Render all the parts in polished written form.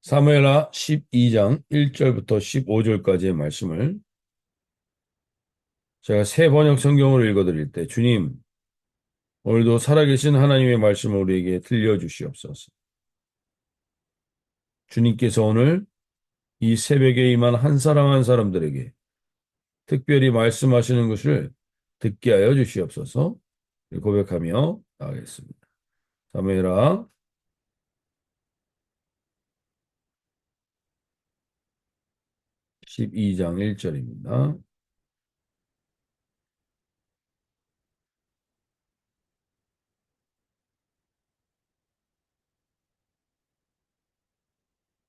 사무엘하 12장 1절부터 15절까지의 말씀을 제가 새 번역 성경으로 읽어드릴 때 주님, 오늘도 살아계신 하나님의 말씀을 우리에게 들려주시옵소서. 주님께서 오늘 이 새벽에 임한 한 사람 한 사람들에게 특별히 말씀하시는 것을 듣게 하여 주시옵소서. 고백하며 나가겠습니다. 사무엘하 12장 1절입니다.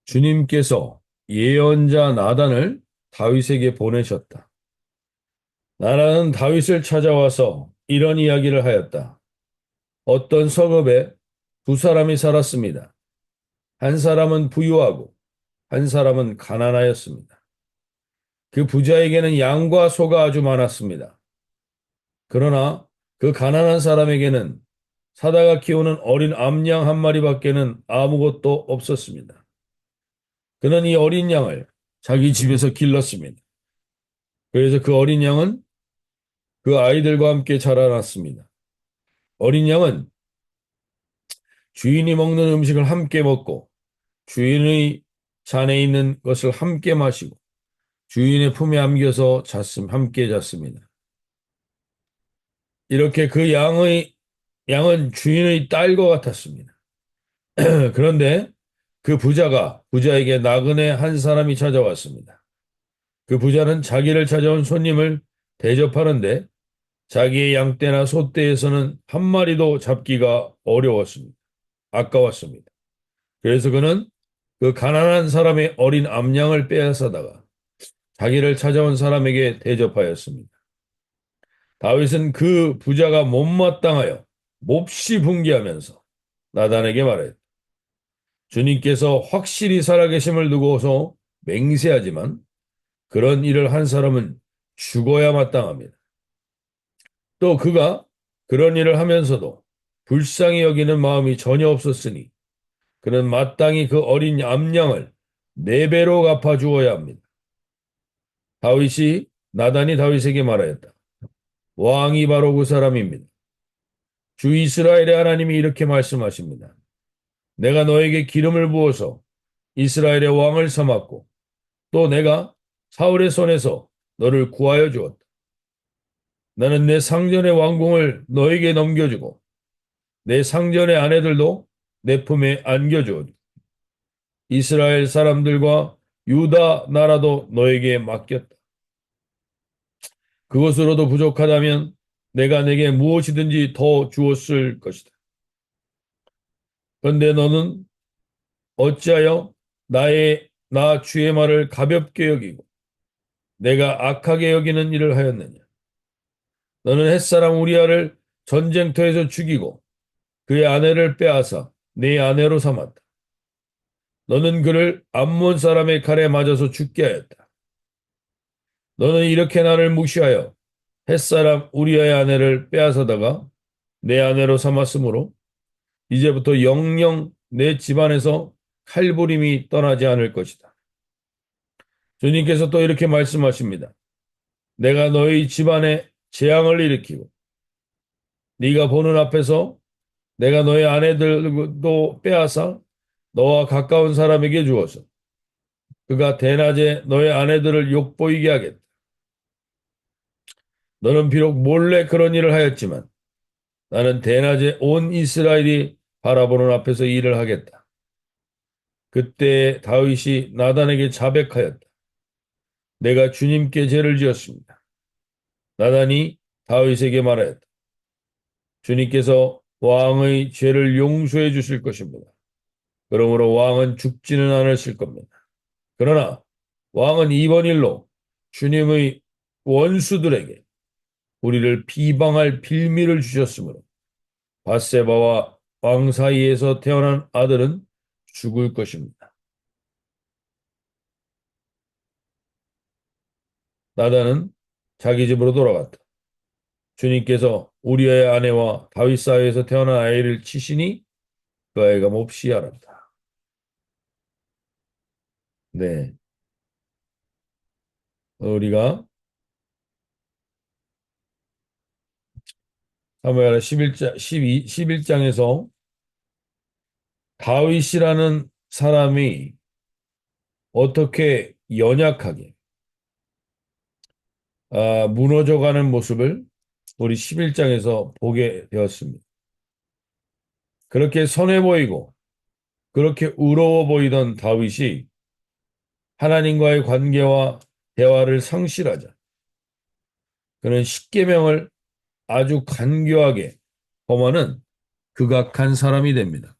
주님께서 예언자 나단을 다윗에게 보내셨다. 나라는 다윗을 찾아와서 이런 이야기를 하였다. 어떤 성읍에 두 사람이 살았습니다. 한 사람은 부유하고 한 사람은 가난하였습니다. 그 부자에게는 양과 소가 아주 많았습니다. 그러나 그 가난한 사람에게는 사다가 키우는 어린 암양 한 마리밖에는 아무것도 없었습니다. 그는 이 어린 양을 자기 집에서 길렀습니다. 그래서 그 어린 양은 그 아이들과 함께 자라났습니다. 어린 양은 주인이 먹는 음식을 함께 먹고 주인의 잔에 있는 것을 함께 마시고 주인의 품에 안겨서 함께 잤습니다. 이렇게 그 양은 주인의 딸과 같았습니다. 그런데 그 부자에게 나그네 한 사람이 찾아왔습니다. 그 부자는 자기를 찾아온 손님을 대접하는데 자기의 양떼나 소떼에서는 한 마리도 잡기가 어려웠습니다. 아까웠습니다. 그래서 그는 그 가난한 사람의 어린 암양을 빼앗아다가 자기를 찾아온 사람에게 대접하였습니다. 다윗은 그 부자가 못마땅하여 몹시 분개하면서 나단에게 말했다. 주님께서 확실히 살아계심을 두고서 맹세하지만 그런 일을 한 사람은 죽어야 마땅합니다. 또 그가 그런 일을 하면서도 불쌍히 여기는 마음이 전혀 없었으니 그는 마땅히 그 어린 암양을 네 배로 갚아 주어야 합니다. 나단이 다윗에게 말하였다. 왕이 바로 그 사람입니다. 주 이스라엘의 하나님이 이렇게 말씀하십니다. 내가 너에게 기름을 부어서 이스라엘의 왕을 삼았고 또 내가 사울의 손에서 너를 구하여 주었다. 나는 내 상전의 왕궁을 너에게 넘겨주고 내 상전의 아내들도 내 품에 안겨주었다. 이스라엘 사람들과 유다 나라도 너에게 맡겼다. 그것으로도 부족하다면 내가 내게 무엇이든지 더 주었을 것이다. 그런데 너는 어찌하여 나 주의 말을 가볍게 여기고 내가 악하게 여기는 일을 하였느냐? 너는 햇사람 우리아를 전쟁터에서 죽이고 그의 아내를 빼앗아 네 아내로 삼았다. 너는 그를 암몬 사람의 칼에 맞아서 죽게 하였다. 너는 이렇게 나를 무시하여 햇사람 우리아의 아내를 빼앗아다가 내 아내로 삼았으므로 이제부터 영영 내 집안에서 칼부림이 떠나지 않을 것이다. 주님께서 또 이렇게 말씀하십니다. 내가 너희 집안에 재앙을 일으키고 네가 보는 앞에서 내가 너의 아내들도 빼앗아 너와 가까운 사람에게 주어서 그가 대낮에 너의 아내들을 욕보이게 하겠다. 너는 비록 몰래 그런 일을 하였지만 나는 대낮에 온 이스라엘이 바라보는 앞에서 일을 하겠다. 그때 다윗이 나단에게 자백하였다. 내가 주님께 죄를 지었습니다. 나단이 다윗에게 말하였다. 주님께서 왕의 죄를 용서해 주실 것입니다. 그러므로 왕은 죽지는 않으실 겁니다. 그러나 왕은 이번 일로 주님의 원수들에게 우리를 비방할 빌미를 주셨으므로 밧세바와 왕 사이에서 태어난 아들은 죽을 것입니다. 나단은 자기 집으로 돌아갔다. 주님께서 우리의 아내와 다윗 사이에서 태어난 아이를 치시니 그 아이가 몹시 알았다. 네. 우리가 사무엘 11장, 11장에서 다윗이라는 사람이 어떻게 연약하게 무너져가는 모습을 우리 11장에서 보게 되었습니다. 그렇게 선해 보이고 그렇게 의로워 보이던 다윗이 하나님과의 관계와 대화를 상실하자 그는 십계명을 아주 간교하게 범하는 극악한 사람이 됩니다.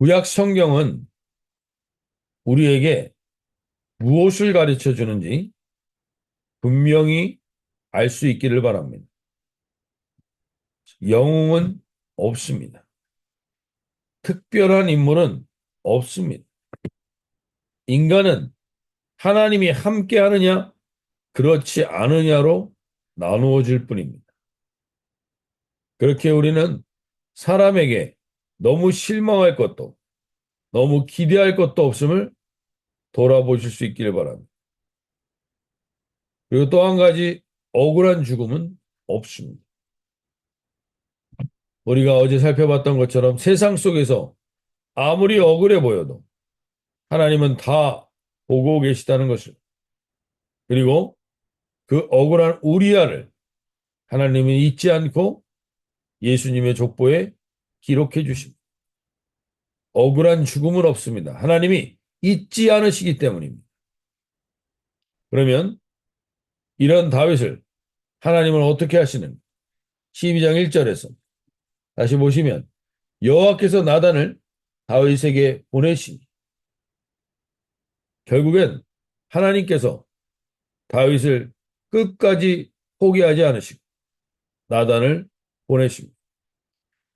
구약 성경은 우리에게 무엇을 가르쳐 주는지 분명히 알 수 있기를 바랍니다. 영웅은 없습니다. 특별한 인물은 없습니다. 인간은 하나님이 함께 하느냐, 그렇지 않으냐로 나누어질 뿐입니다. 그렇게 우리는 사람에게 너무 실망할 것도, 너무 기대할 것도 없음을 돌아보실 수 있기를 바랍니다. 그리고 또 한 가지 억울한 죽음은 없습니다. 우리가 어제 살펴봤던 것처럼 세상 속에서 아무리 억울해 보여도 하나님은 다 보고 계시다는 것을, 그리고 그 억울한 우리아를 하나님이 잊지 않고 예수님의 족보에 기록해 주십니다. 억울한 죽음은 없습니다. 하나님이 잊지 않으시기 때문입니다. 그러면 이런 다윗을 하나님은 어떻게 하시는? 12장 1절에서 다시 보시면 여호와께서 나단을 다윗에게 보내시니 결국엔 하나님께서 다윗을 끝까지 포기하지 않으시고 나단을 보내십니다.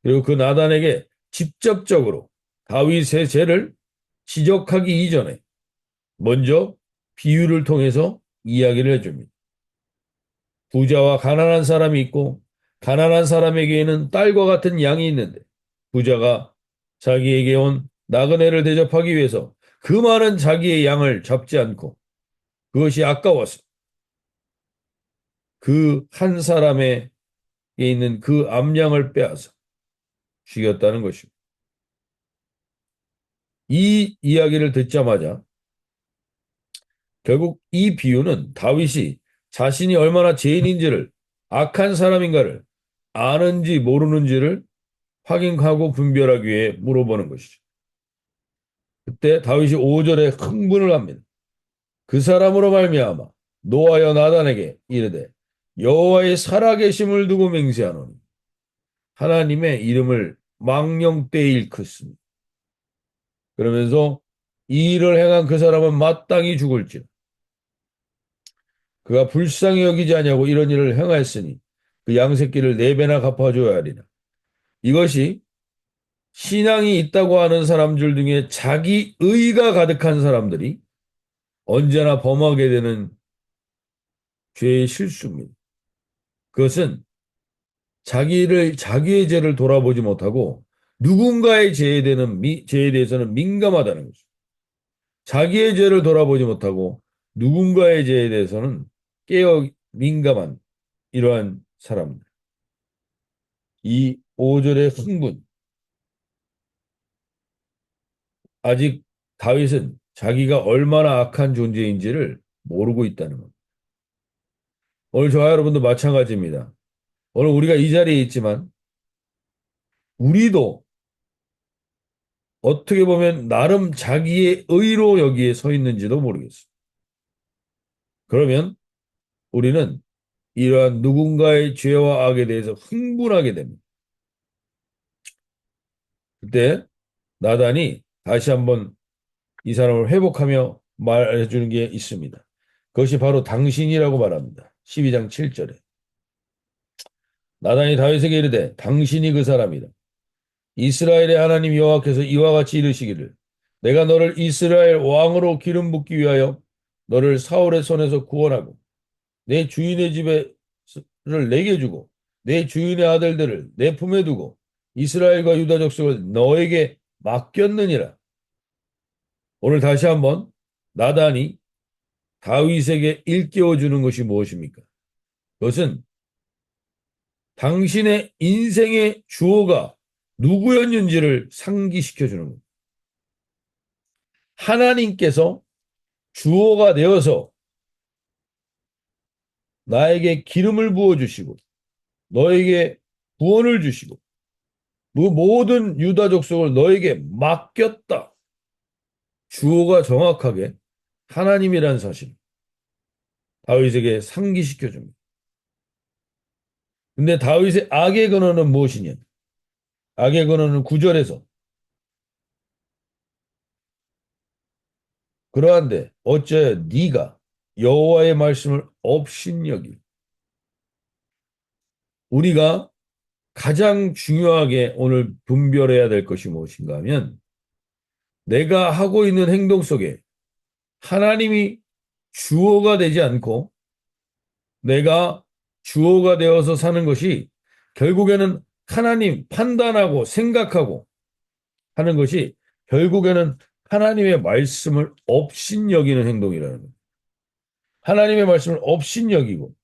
그리고 그 나단에게 직접적으로 다윗의 죄를 지적하기 이전에 먼저 비유를 통해서 이야기를 해줍니다. 부자와 가난한 사람이 있고 가난한 사람에게는 딸과 같은 양이 있는데 부자가 자기에게 온 나그네를 대접하기 위해서 그 많은 자기의 양을 잡지 않고 그것이 아까워서 그 한 사람에게 있는 그 암양을 빼앗아 죽였다는 것입니다. 이 이야기를 듣자마자 결국 이 비유는 다윗이 자신이 얼마나 죄인인지를 악한 사람인가를 아는지 모르는지를 확인하고 분별하기 위해 물어보는 것이죠. 그때 다윗이 5절에 흥분을 합니다. 그 사람으로 말미암아 노하여 나단에게 이르되 여호와의 살아계심을 두고 맹세하노니 하나님의 이름을 망령되이 일컫습니다. 그러면서 이 일을 행한 그 사람은 마땅히 죽을지라 그가 불쌍히 여기지 아니하고 이런 일을 행하였으니 그 양새끼를 네 배나 갚아줘야 하리라. 이것이 신앙이 있다고 하는 사람들 중에 자기 의가 가득한 사람들이 언제나 범하게 되는 죄의 실수입니다. 그것은 자기의 죄를 돌아보지 못하고 누군가의 죄에 대해서는 민감하다는 것입니다. 자기의 죄를 돌아보지 못하고 누군가의 죄에 대해서는 깨어 민감한 이러한 사람들. 이 5절의 흥분. 아직 다윗은 자기가 얼마나 악한 존재인지를 모르고 있다는 겁니다. 오늘 저와 여러분도 마찬가지입니다. 오늘 우리가 이 자리에 있지만 우리도 어떻게 보면 나름 자기의 의로 여기에 서 있는지도 모르겠어요. 그러면 우리는 이러한 누군가의 죄와 악에 대해서 흥분하게 됩니다. 그때 나단이 다시 한번 이 사람을 회복하며 말해주는 게 있습니다. 그것이 바로 당신이라고 말합니다. 12장 7절에. 나단이 다윗에게 이르되 당신이 그 사람이다. 이스라엘의 하나님 여호와께서 이와 같이 이르시기를 내가 너를 이스라엘 왕으로 기름 붓기 위하여 너를 사울의 손에서 구원하고 내 주인의 집에를 내게 주고 내 주인의 아들들을 내 품에 두고 이스라엘과 유다 족속을 너에게 맡겼느니라. 오늘 다시 한번 나단이 다윗에게 일깨워 주는 것이 무엇입니까? 그것은 당신의 인생의 주어가 누구였는지를 상기시켜 주는 겁니다. 하나님께서 주어가 되어서 나에게 기름을 부어 주시고 너에게 구원을 주시고 그 모든 유다 족속을 너에게 맡겼다. 주어가 정확하게 하나님이라는 사실 다윗에게 상기시켜 줍니다. 근데 다윗의 악의 근원은 무엇이냐? 악의 근원은 9절에서 그러한데 어째 네가 여호와의 말씀을 업신여기 우리가 가장 중요하게 오늘 분별해야 될 것이 무엇인가 하면 내가 하고 있는 행동 속에 하나님이 주어가 되지 않고 내가 주어가 되어서 사는 것이 결국에는 하나님 판단하고 생각하고 하는 것이 결국에는 하나님의 말씀을 업신여기는 행동이라는 거예요. 하나님의 말씀을 업신여기고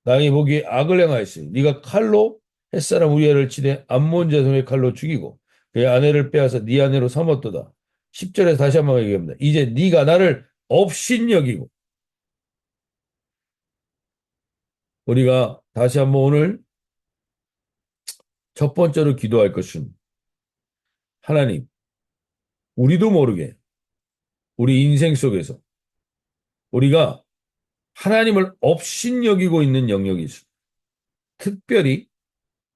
나의 보기에 악을 행하였으니 네가 칼로 햇사람 우리아를 치되 암몬 자손의 칼로 죽이고 그의 아내를 빼앗아 네 아내로 삼았도다. 10절에서 다시 한번 얘기합니다. 이제 네가 나를 업신여기고 우리가 다시 한번 오늘 첫 번째로 기도할 것은 하나님 우리도 모르게 우리 인생 속에서 우리가 하나님을 업신여기고 있는 영역이 있습니다. 특별히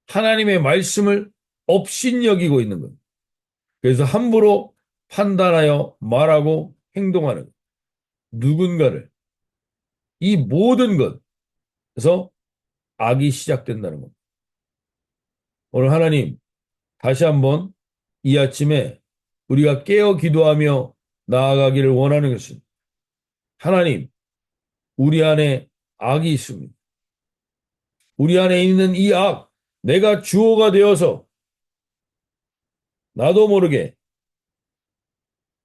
하나님의 말씀을 업신여기고 있는 것. 그래서 함부로 판단하여 말하고 행동하는 누군가를 이 모든 것에서 악이 시작된다는 것. 오늘 하나님 다시 한번 이 아침에 우리가 깨어 기도하며 나아가기를 원하는 것은 하나님 우리 안에 악이 있습니다. 우리 안에 있는 이 악, 내가 주어가 되어서 나도 모르게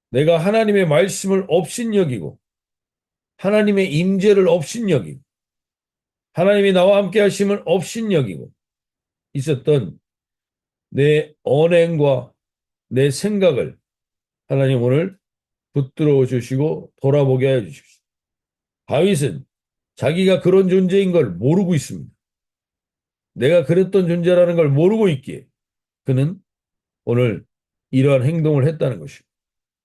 내가 하나님의 말씀을 업신여기고 하나님의 임재를 업신여기고 하나님이 나와 함께 하심을 업신여기고 있었던 내 언행과 내 생각을 하나님 오늘 붙들어 주시고 돌아보게 해 주십시오. 다윗은 자기가 그런 존재인 걸 모르고 있습니다. 내가 그랬던 존재라는 걸 모르고 있기에 그는 오늘 이러한 행동을 했다는 것이고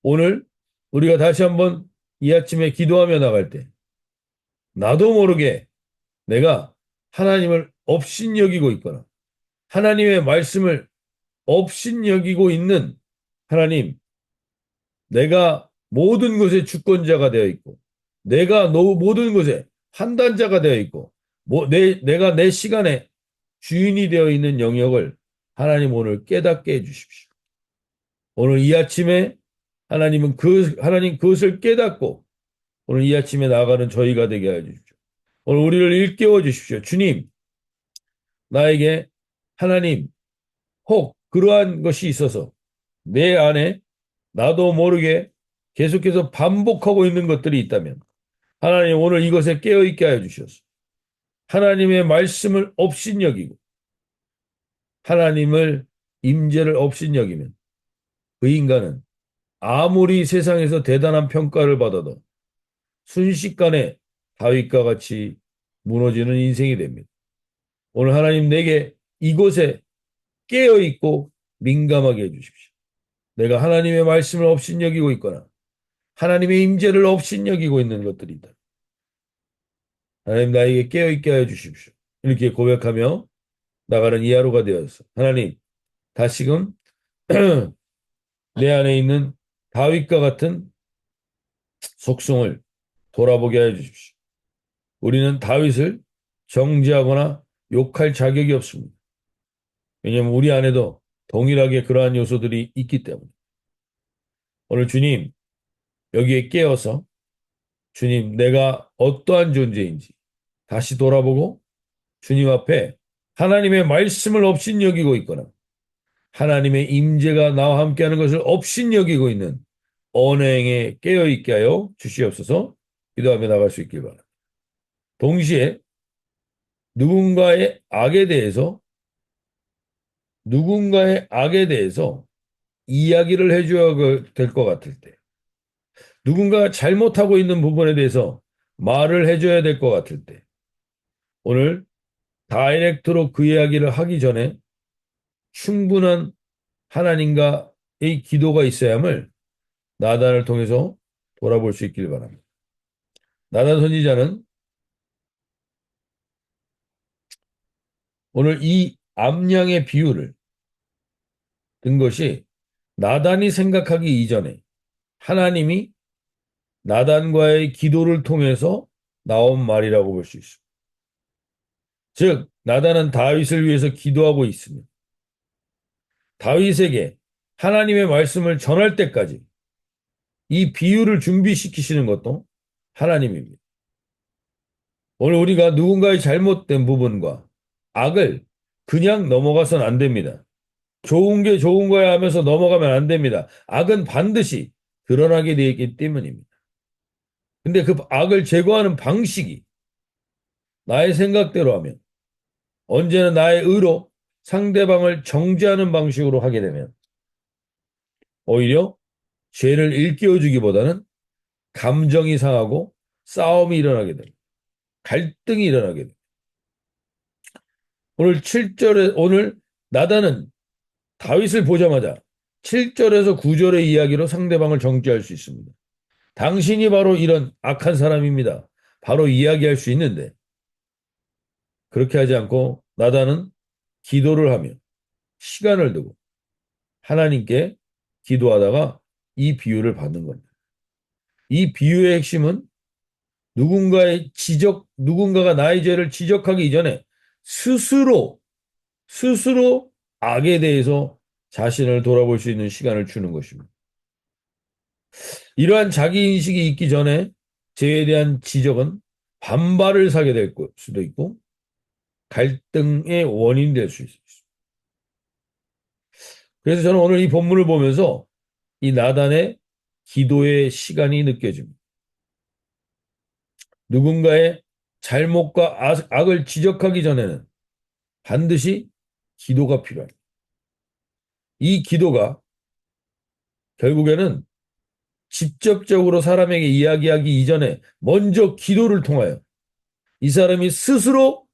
오늘 우리가 다시 한번 이 아침에 기도하며 나갈 때 나도 모르게 내가 하나님을 업신여기고 있거나 하나님의 말씀을 업신여기고 있는 하나님, 내가 모든 것의 주권자가 되어 있고 내가 모든 것의 판단자가 되어 있고 내가 내 시간에 주인이 되어 있는 영역을 하나님 오늘 깨닫게 해주십시오. 오늘 이 아침에 하나님 그것을 깨닫고 오늘 이 아침에 나아가는 저희가 되게 해주십시오. 오늘 우리를 일깨워 주십시오. 주님, 나에게 하나님 혹 그러한 것이 있어서 내 안에 나도 모르게 계속해서 반복하고 있는 것들이 있다면 하나님 오늘 이것에 깨어있게 하여 주셔서 하나님의 말씀을 업신여기고 하나님을 임재를 업신여기면 그 인간은 아무리 세상에서 대단한 평가를 받아도 순식간에 다윗과 같이 무너지는 인생이 됩니다. 오늘 하나님 내게 이곳에 깨어있고 민감하게 해주십시오. 내가 하나님의 말씀을 업신여기고 있거나 하나님의 임재를 업신여기고 있는 것들이 있다. 하나님 나에게 깨어있게 하여 주십시오. 이렇게 고백하며 나가는 이 하루가 되어서 하나님 다시금 내 안에 있는 다윗과 같은 속성을 돌아보게 하여 주십시오. 우리는 다윗을 정죄하거나 욕할 자격이 없습니다. 왜냐하면 우리 안에도 동일하게 그러한 요소들이 있기 때문에 오늘 주님 여기에 깨어서 주님 내가 어떠한 존재인지 다시 돌아보고 주님 앞에 하나님의 말씀을 업신여기고 있거나 하나님의 임재가 나와 함께하는 것을 업신여기고 있는 언행에 깨어있게 하여 주시옵소서. 기도하며 나갈 수 있길 바랍니다. 동시에 누군가의 악에 대해서 누군가의 악에 대해서 이야기를 해줘야 될 것 같을 때, 누군가 잘못하고 있는 부분에 대해서 말을 해줘야 될 것 같을 때, 오늘 다이렉트로 그 이야기를 하기 전에 충분한 하나님과의 기도가 있어야 함을 나단을 통해서 돌아볼 수 있길 바랍니다. 나단 선지자는 오늘 이 암양의 비유를 든 것이 나단이 생각하기 이전에 하나님이 나단과의 기도를 통해서 나온 말이라고 볼 수 있습니다. 즉, 나단은 다윗을 위해서 기도하고 있습니다. 다윗에게 하나님의 말씀을 전할 때까지 이 비유를 준비시키시는 것도 하나님입니다. 오늘 우리가 누군가의 잘못된 부분과 악을 그냥 넘어가서는 안 됩니다. 좋은 게 좋은 거야 하면서 넘어가면 안 됩니다. 악은 반드시 드러나게 되어 있기 때문입니다. 근데 그 악을 제거하는 방식이 나의 생각대로 하면 언제나 나의 의로 상대방을 정죄하는 방식으로 하게 되면 오히려 죄를 일깨워주기보다는 감정이 상하고 싸움이 일어나게 됩니다. 갈등이 일어나게 됩니다. 오늘 나단은 다윗을 보자마자 7절에서 9절의 이야기로 상대방을 정죄할 수 있습니다. 당신이 바로 이런 악한 사람입니다. 바로 이야기할 수 있는데 그렇게 하지 않고 나단은 기도를 하며 시간을 두고 하나님께 기도하다가 이 비유를 받는 겁니다. 이 비유의 핵심은 누군가가 나의 죄를 지적하기 이전에 스스로 악에 대해서 자신을 돌아볼 수 있는 시간을 주는 것입니다. 이러한 자기인식이 있기 전에 죄에 대한 지적은 반발을 사게 될 수도 있고 갈등의 원인이 될 수 있습니다. 그래서 저는 오늘 이 본문을 보면서 이 나단의 기도의 시간이 느껴집니다. 누군가의 잘못과 악을 지적하기 전에는 반드시 기도가 필요합니다. 이 기도가 결국에는 직접적으로 사람에게 이야기하기 이전에 먼저 기도를 통하여 이 사람이 스스로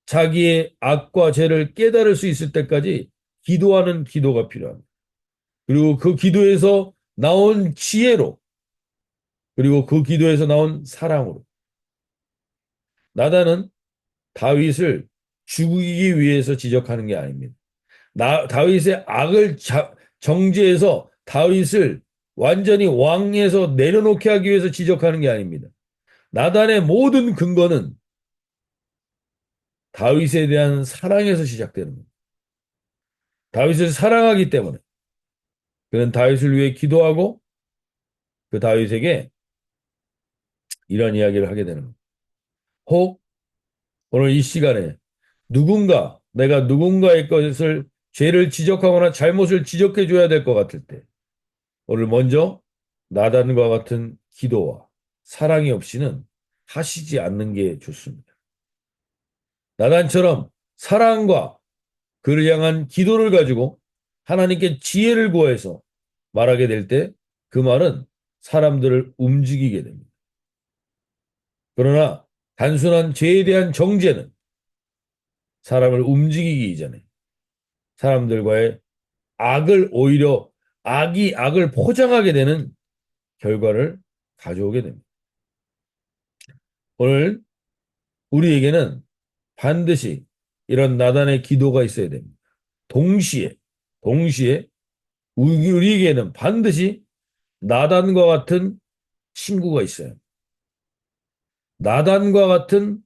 자기의 악과 죄를 깨달을 수 있을 때까지 기도하는 기도가 필요합니다. 그리고 그 기도에서 나온 지혜로 그리고 그 기도에서 나온 사랑으로 나단은 다윗을 죽이기 위해서 지적하는 게 아닙니다. 다윗의 악을 정죄해서 다윗을 완전히 왕에서 내려놓게 하기 위해서 지적하는 게 아닙니다. 나단의 모든 근거는 다윗에 대한 사랑에서 시작되는 겁니다. 다윗을 사랑하기 때문에 그는 다윗을 위해 기도하고 그 다윗에게 이런 이야기를 하게 되는 겁니다. 혹 오늘 이 시간에 내가 누군가의 것을 죄를 지적하거나 잘못을 지적해 줘야 될 것 같을 때 오늘 먼저 나단과 같은 기도와 사랑이 없이는 하시지 않는 게 좋습니다. 나단처럼 사랑과 그를 향한 기도를 가지고 하나님께 지혜를 구해서 말하게 될 때 그 말은 사람들을 움직이게 됩니다. 그러나 단순한 죄에 대한 정죄는 사람을 움직이기 이전에 사람들과의 오히려 악이 악을 포장하게 되는 결과를 가져오게 됩니다. 오늘 우리에게는 반드시 이런 나단의 기도가 있어야 됩니다. 동시에 우리에게는 반드시 나단과 같은 친구가 있어요. 나단과 같은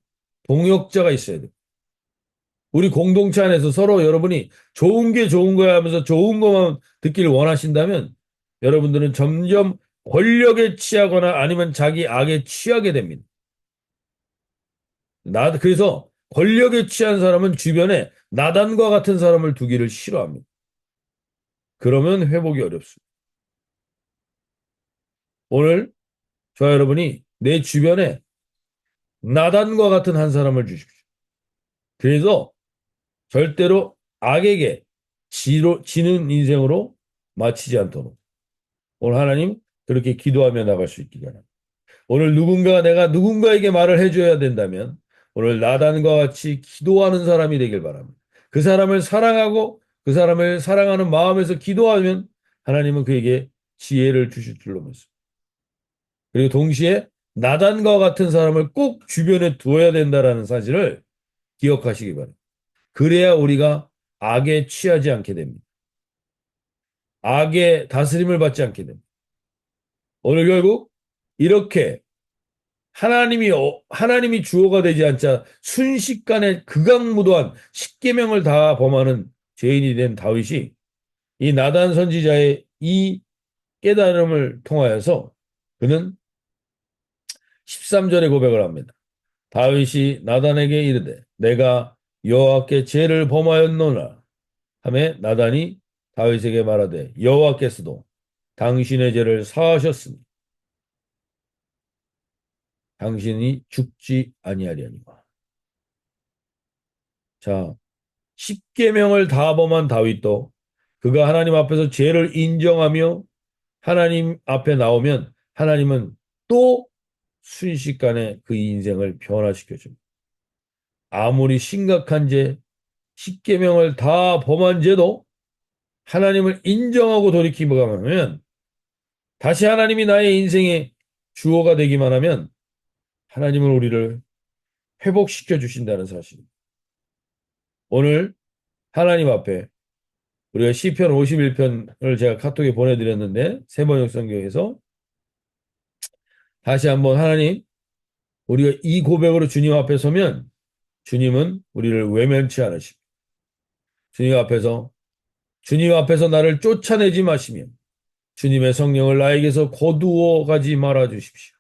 동역자가 있어야 돼요. 우리 공동체 안에서 서로 여러분이 좋은 게 좋은 거야 하면서 좋은 것만 듣기를 원하신다면 여러분들은 점점 권력에 취하거나 아니면 자기 악에 취하게 됩니다. 그래서 권력에 취한 사람은 주변에 나단과 같은 사람을 두기를 싫어합니다. 그러면 회복이 어렵습니다. 오늘 저와 여러분이 내 주변에 나단과 같은 한 사람을 주십시오. 그래서 절대로 악에게 지는 인생으로 마치지 않도록 오늘 하나님 그렇게 기도하며 나갈 수 있기 바랍니다. 오늘 내가 누군가에게 말을 해줘야 된다면 오늘 나단과 같이 기도하는 사람이 되길 바랍니다. 그 사람을 사랑하고 그 사람을 사랑하는 마음에서 기도하면 하나님은 그에게 지혜를 주실 줄로 믿습니다. 그리고 동시에 나단과 같은 사람을 꼭 주변에 두어야 된다는 사실을 기억하시기 바랍니다. 그래야 우리가 악에 취하지 않게 됩니다. 악의 다스림을 받지 않게 됩니다. 오늘 결국 이렇게 하나님이 주어가 되지 않자 순식간에 극악무도한 십계명을 다 범하는 죄인이 된 다윗이 이 나단 선지자의 이 깨달음을 통하여서 그는 13절에 고백을 합니다. 다윗이 나단에게 이르되 내가 여호와께 죄를 범하였노라 하매 나단이 다윗에게 말하되 여호와께서도 당신의 죄를 사하셨으니 당신이 죽지 아니하리니와. 자, 십계명을 다 범한 다윗도 그가 하나님 앞에서 죄를 인정하며 하나님 앞에 나오면 하나님은 또 순식간에 그 인생을 변화시켜 줍니다. 아무리 심각한 죄, 십계명을 다 범한 죄도 하나님을 인정하고 돌이키고 가면 다시 하나님이 나의 인생의 주어가 되기만 하면 하나님은 우리를 회복시켜 주신다는 사실입니다. 오늘 하나님 앞에 우리가 시편 51편을 제가 카톡에 보내드렸는데 세번역 성경에서 다시 한번 하나님 우리가 이 고백으로 주님 앞에 서면 주님은 우리를 외면치 않으십니다. 주님 앞에서 나를 쫓아내지 마시며 주님의 성령을 나에게서 거두어 가지 말아 주십시오.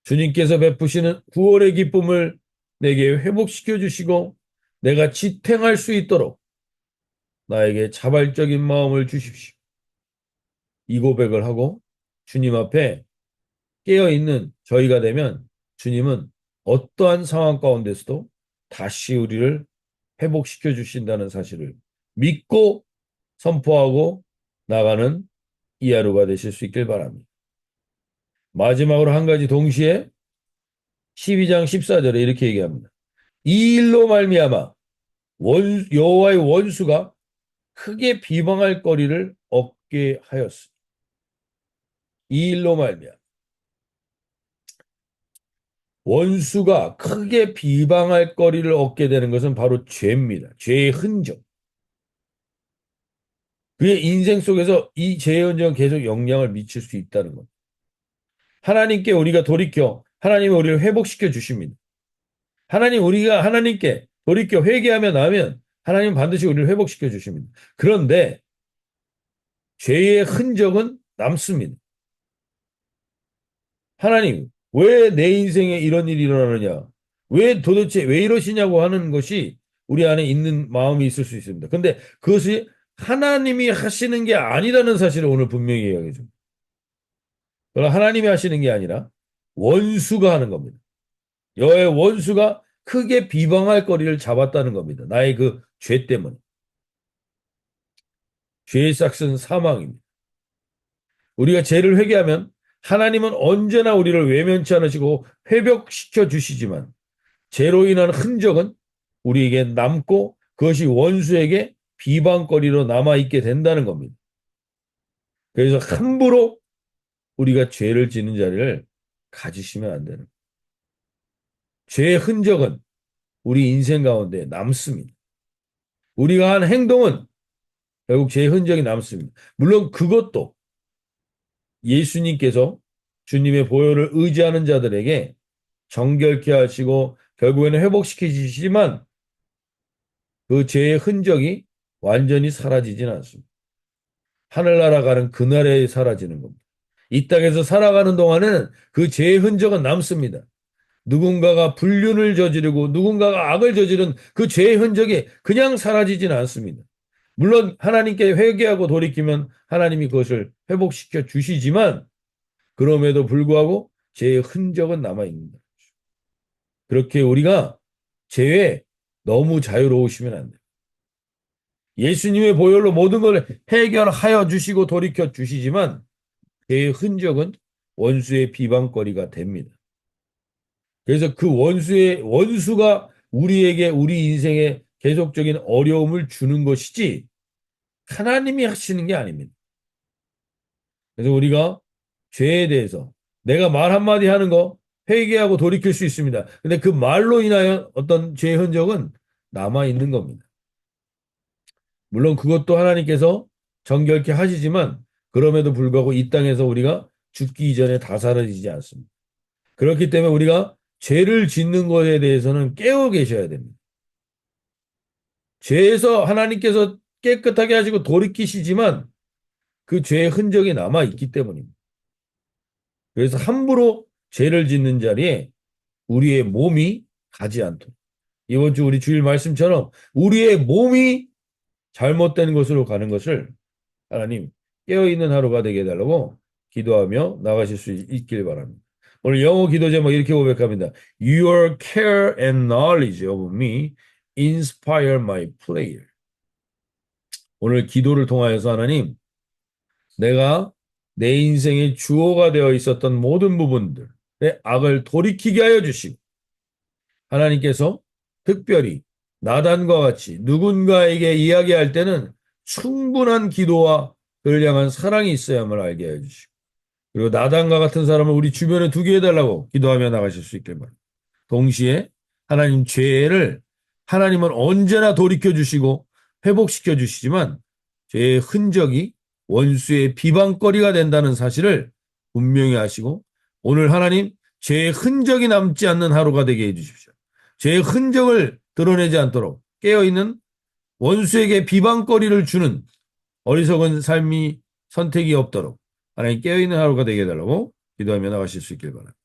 주님께서 베푸시는 구원의 기쁨을 내게 회복시켜 주시고 내가 지탱할 수 있도록 나에게 자발적인 마음을 주십시오. 이 고백을 하고 주님 앞에 깨어있는 저희가 되면 주님은 어떠한 상황 가운데서도 다시 우리를 회복시켜 주신다는 사실을 믿고 선포하고 나가는 이 하루가 되실 수 있길 바랍니다. 마지막으로 한 가지 동시에 12장 14절에 이렇게 얘기합니다. 이 일로 말미암아 여호와의 원수가 크게 비방할 거리를 얻게 하였습니다. 이 일로 말미암아 원수가 크게 비방할 거리를 얻게 되는 것은 바로 죄입니다. 죄의 흔적. 그의 인생 속에서 이 죄의 흔적은 계속 영향을 미칠 수 있다는 것. 하나님께 우리가 돌이켜 하나님이 우리를 회복시켜 주십니다. 우리가 하나님께 돌이켜 회개하며 나면 하나님 반드시 우리를 회복시켜 주십니다. 그런데 죄의 흔적은 남습니다. 하나님, 왜 내 인생에 이런 일이 일어나느냐? 도대체 왜 이러시냐고 하는 것이 우리 안에 있는 마음이 있을 수 있습니다. 근데 그것이 하나님이 하시는 게 아니라는 사실을 오늘 분명히 이야기해 줍니다. 그러나 하나님이 하시는 게 아니라 원수가 하는 겁니다. 여호와의 원수가 크게 비방할 거리를 잡았다는 겁니다. 나의 그 죄 때문에. 죄의 싹은 사망입니다. 우리가 죄를 회개하면 하나님은 언제나 우리를 외면치 않으시고 회복시켜 주시지만 죄로 인한 흔적은 우리에게 남고 그것이 원수에게 비방거리로 남아있게 된다는 겁니다. 그래서 함부로 우리가 죄를 짓는 자리를 가지시면 안 되는 거예요. 죄의 흔적은 우리 인생 가운데 남습니다. 우리가 한 행동은 결국 죄의 흔적이 남습니다. 물론 그것도 예수님께서 주님의 보혈을 의지하는 자들에게 정결케 하시고 결국에는 회복시키시지만 그 죄의 흔적이 완전히 사라지진 않습니다. 하늘나라 가는 그날에 사라지는 겁니다. 이 땅에서 살아가는 동안에는 그 죄의 흔적은 남습니다. 누군가가 불륜을 저지르고 누군가가 악을 저지른 그 죄의 흔적이 그냥 사라지진 않습니다. 물론 하나님께 회개하고 돌이키면 하나님이 그것을 회복시켜 주시지만 그럼에도 불구하고 죄의 흔적은 남아있는 거예요. 그렇게 우리가 죄에 너무 자유로우시면 안 돼요. 예수님의 보혈로 모든 걸 해결하여 주시고 돌이켜 주시지만 죄의 흔적은 원수의 비방거리가 됩니다. 그래서 그 원수가 우리에게 우리 인생에 계속적인 어려움을 주는 것이지 하나님이 하시는 게 아닙니다. 그래서 우리가 죄에 대해서 내가 말 한마디 하는 거 회개하고 돌이킬 수 있습니다. 근데 그 말로 인하여 어떤 죄의 흔적은 남아 있는 겁니다. 물론 그것도 하나님께서 정결케 하시지만 그럼에도 불구하고 이 땅에서 우리가 죽기 이전에 다 사라지지 않습니다. 그렇기 때문에 우리가 죄를 짓는 것에 대해서는 깨어 계셔야 됩니다. 죄에서 하나님께서 깨끗하게 하시고 돌이키시지만 그 죄의 흔적이 남아 있기 때문입니다. 그래서 함부로 죄를 짓는 자리에 우리의 몸이 가지 않도록. 이번 주 우리 주일 말씀처럼 우리의 몸이 잘못된 곳으로 가는 것을 하나님 깨어있는 하루가 되게 해달라고 기도하며 나가실 수 있길 바랍니다. 오늘 영어 기도 제목 이렇게 고백합니다. Your care and knowledge of me inspire my prayer. 오늘 기도를 통하여서 하나님, 내가 내 인생의 주어가 되어 있었던 모든 부분들의 악을 돌이키게 하여 주시고 하나님께서 특별히 나단과 같이 누군가에게 이야기할 때는 충분한 기도와 그를 향한 사랑이 있어야만 알게 해주시고 그리고 나단과 같은 사람을 우리 주변에 두게 해달라고 기도하며 나가실 수 있길 바랍니다. 동시에 하나님 죄를 하나님은 언제나 돌이켜 주시고 회복시켜 주시지만 죄의 흔적이 원수의 비방거리가 된다는 사실을 분명히 하시고 오늘 하나님 죄의 흔적이 남지 않는 하루가 되게 해주십시오. 죄의 흔적을 드러내지 않도록 깨어있는 원수에게 비방거리를 주는 어리석은 삶이 선택이 없도록 하나님 깨어있는 하루가 되게 해달라고 기도하며 나가실 수 있길 바랍니다.